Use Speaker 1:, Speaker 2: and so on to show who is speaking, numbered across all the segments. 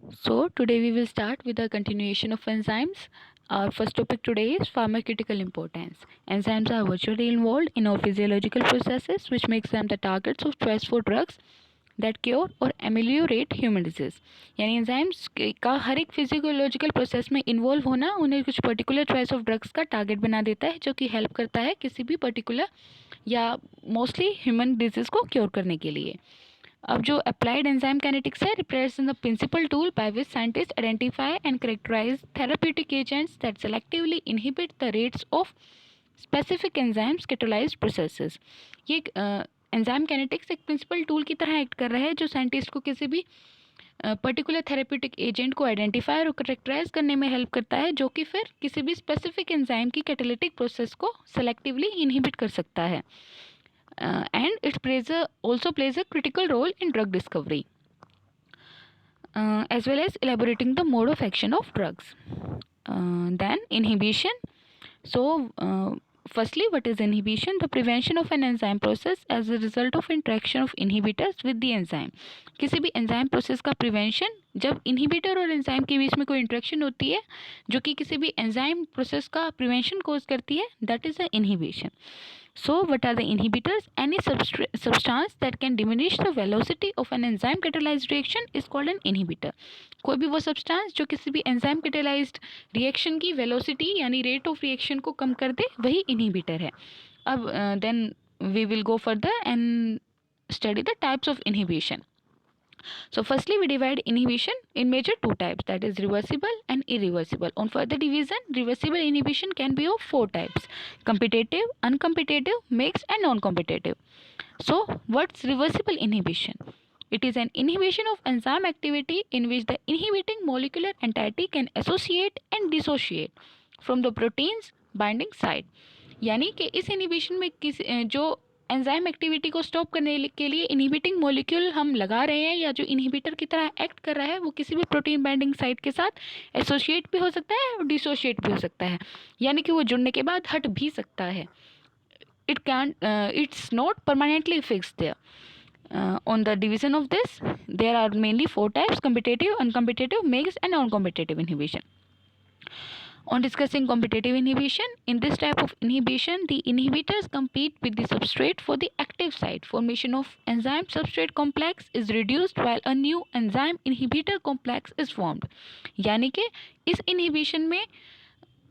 Speaker 1: So today we will start with a continuation of enzymes. Our first topic today is pharmaceutical importance. Enzymes are virtually involved in our physiological processes which makes them the targets of choice for drugs that cure और ameliorate human disease. यानी enzymes का हर एक physiological process में involve होना उन्हें कुछ particular choice of drugs का target बना देता है जो कि हेल्प करता है किसी भी पर्टिकुलर या मोस्टली ह्यूमन डिजीज़ को क्योर करने के लिए. अब जो अप्लाइड एंजाइम काइनेटिक्स है represent the principal tool by which scientist identify and characterise therapeutic agents that selectively inhibit the rates of specific enzymes catalysed processes. ये एंजाइम काइनेटिक्स एक principal tool की तरह एक्ट कर रहा है जो साइंटिस्ट को किसी भी पर्टिकुलर थेरेप्यूटिक एजेंट को आइडेंटिफाई और कैरेक्टराइज करने में हेल्प करता है जो कि फिर किसी भी स्पेसिफिक एंजाइम की कैटालिटिक प्रोसेस को सेलेक्टिवली इनहिबिट कर सकता है. And it also plays a critical role in drug discovery as well as elaborating the mode of action of drugs. Then inhibition. So firstly, what is inhibition? The prevention of an enzyme process as a result of interaction of inhibitors with the enzyme. किसी भी enzyme process का prevention जब inhibitor और enzyme के बीच में कोई interaction होती है जो कि किसी भी एंजाइम प्रोसेस का प्रिवेंशन कोज करती है, that is a inhibition. So what are the inhibitors? Any substance that can diminish the velocity of an enzyme catalyzed reaction is called an inhibitor. कोई भी वो सब्सटेंस जो किसी भी एंजाइम कैटालाइज्ड रिएक्शन की वेलोसिटी यानी रेट ऑफ रिएक्शन को कम कर दे वही इनहिबिटर है. अब then we will go further and study the types of inhibition. So firstly we divide inhibition in major two types, that is reversible and irreversible. On further division, reversible inhibition can be of four types: competitive, uncompetitive, mixed and non-competitive. So what's reversible inhibition? It is an inhibition of enzyme activity in which the inhibiting molecular entity can associate and dissociate from the protein's binding site. यानी कि इस inhibition में जो enzyme activity को stop करने के लिए inhibiting molecule हम लगा रहे हैं या जो इनहिबिटर की तरह एक्ट कर रहा है वो किसी भी प्रोटीन बाइंडिंग साइट के साथ एसोसिएट भी हो सकता है और डिसोशिएट भी हो सकता है, यानी कि वो जुड़ने के बाद हट भी सकता है. It's not permanently fixed there. On the division of this, there are mainly four types: competitive, uncompetitive, mixed and non-competitive inhibition. On discussing competitive inhibition, in this type of inhibition, the inhibitors compete with the substrate for the active site. Formation of enzyme substrate complex is reduced while a new enzyme inhibitor complex is formed. यानी कि इस inhibition में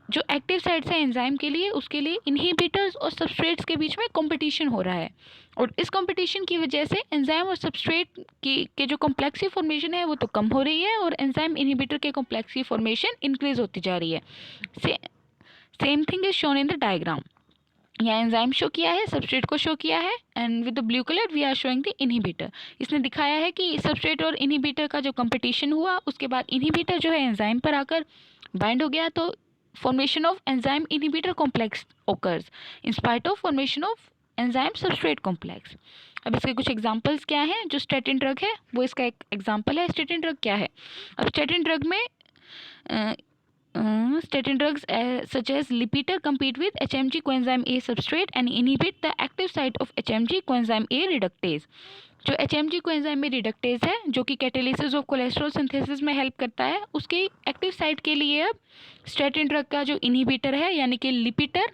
Speaker 1: जो active sites है enzyme के लिए उसके लिए इनहिबिटर्स और सबस्ट्रेट्स के बीच में कंपटीशन हो रहा है और इस कंपटीशन की वजह से एंजाइम और सबस्ट्रेट के जो कॉम्प्लेक्सी फॉर्मेशन है वो तो कम हो रही है और एंजाइम इनहिबिटर के कॉम्प्लेक्सी फॉर्मेशन इंक्रीज होती जा रही है. Same thing is shown in the diagram. यहाँ एंजाइम शो किया है, सबस्ट्रेट को शो किया है and with the blue colour we are showing the inhibitor. इसने दिखाया है कि सबस्ट्रेट और इनहिबिटर का जो कंपटीशन हुआ उसके बाद इनहिबिटर जो है एंजाइम पर आकर बाइंड हो गया तो formation of enzyme inhibitor complex occurs in spite of formation of enzyme substrate complex. अब इसके कुछ एग्जांपल्स क्या हैं? जो स्टेटिन ड्रग है वो इसका एक एग्जांपल है. स्टेटिन ड्रग क्या है? अब स्टेटिन ड्रग में statin drugs such as Lipitor compete with HMG coenzyme A substrate and inhibit the active site of HMG coenzyme A reductase. जो HMG coenzyme A reductase है जो कि कैटालिसिस ऑफ कोलेस्ट्रॉल सिंथेसिस में help करता है उसके active site के लिए अब स्टेटिन ड्रग का जो इनहिबिटर है यानी कि लिपिटर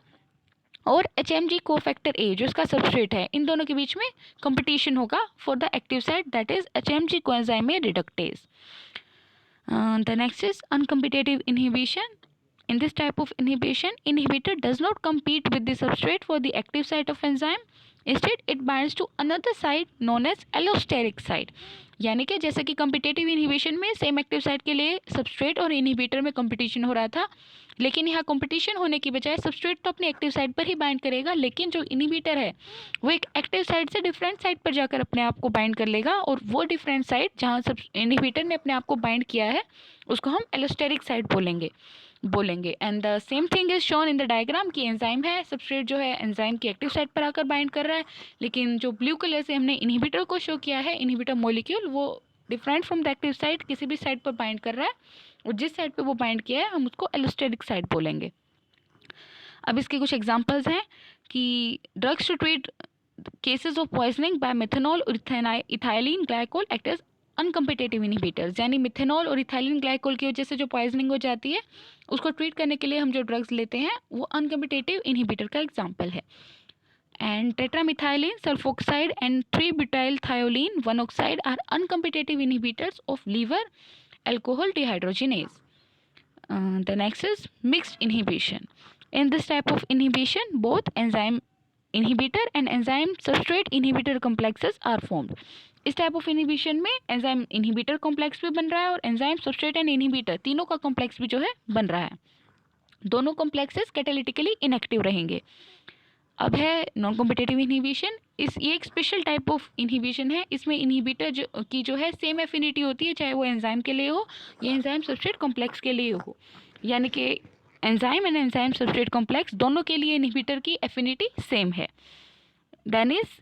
Speaker 1: और HMG कोफैक्टर A जो इसका सबस्ट्रेट है इन दोनों के बीच में कंपटीशन होगा for the active site that is HMG coenzyme A reductase. The next is uncompetitive inhibition. In this type of inhibition, inhibitor does not compete with the substrate for the active site of enzyme. Instead, it binds to another site known as allosteric site. यानी कि जैसे कि competitive inhibition में same active site के लिए substrate और inhibitor में competition हो रहा था, लेकिन यहाँ कंपटीशन होने की बजाय सबस्ट्रेट तो अपनी एक्टिव साइट पर ही बाइंड करेगा लेकिन जो इनहिबिटर है वो एक एक्टिव साइट से डिफरेंट साइट पर जाकर अपने आप को बाइंड कर लेगा और वो डिफरेंट साइट जहाँ सब इनहिबिटर ने अपने आप को बाइंड किया है उसको हम एलोस्टेरिक साइट बोलेंगे and the same thing is shown in the diagram कि एंजाइम है, सबस्ट्रेट जो है एंजाइम की एक्टिव साइट पर आकर बाइंड कर रहा है लेकिन जो ब्लू कलर से हमने इनहिबिटर को शो किया है इनहिबिटर मॉलिक्यूल वो different from the active site किसी भी साइट पर बाइंड कर रहा है और जिस साइट पे वो बाइंड किया है हम उसको एलोस्टेरिक साइट बोलेंगे. अब इसके कुछ एग्जांपल्स हैं कि drugs to treat cases of poisoning by methanol और ethylene glycol act as uncompetitive inhibitors, यानी मिथेनॉल और इथाइलिन ग्लाइकोल की वजह से जो पॉइजनिंग हो जाती है उसको ट्रीट करने के लिए हम जो ड्रग्स लेते हैं वो अनकम्पिटेटिव इनहिबिटर का एग्जाम्पल है। And tetramethylene sulfoxide and three butyl thiolane one oxide are uncompetitive inhibitors of liver alcohol dehydrogenase. The next is mixed inhibition. In this type of inhibition, both enzyme inhibitor and enzyme substrate inhibitor complexes are formed. इस type of inhibition में enzyme inhibitor complex भी बन रहा है और enzyme substrate and inhibitor तीनों का complex भी जो है बन रहा है। दोनों कॉम्प्लेक्सेस कैटालिटिकली इनएक्टिव रहेंगे। अब है नॉन कॉम्पिटेटिव इनहिबिशन। ये एक स्पेशल टाइप ऑफ इनहिबिशन है। इसमें इनहिबिटर जो है सेम एफिनिटी होती है, चाहे वो एंजाइम के लिए हो या एंजाइम सबस्ट्रेट कॉम्प्लेक्स के लिए हो, यानी कि enzyme and enzyme substrate complex दोनों के लिए इनहिबिटर की एफिनिटी सेम है। Then is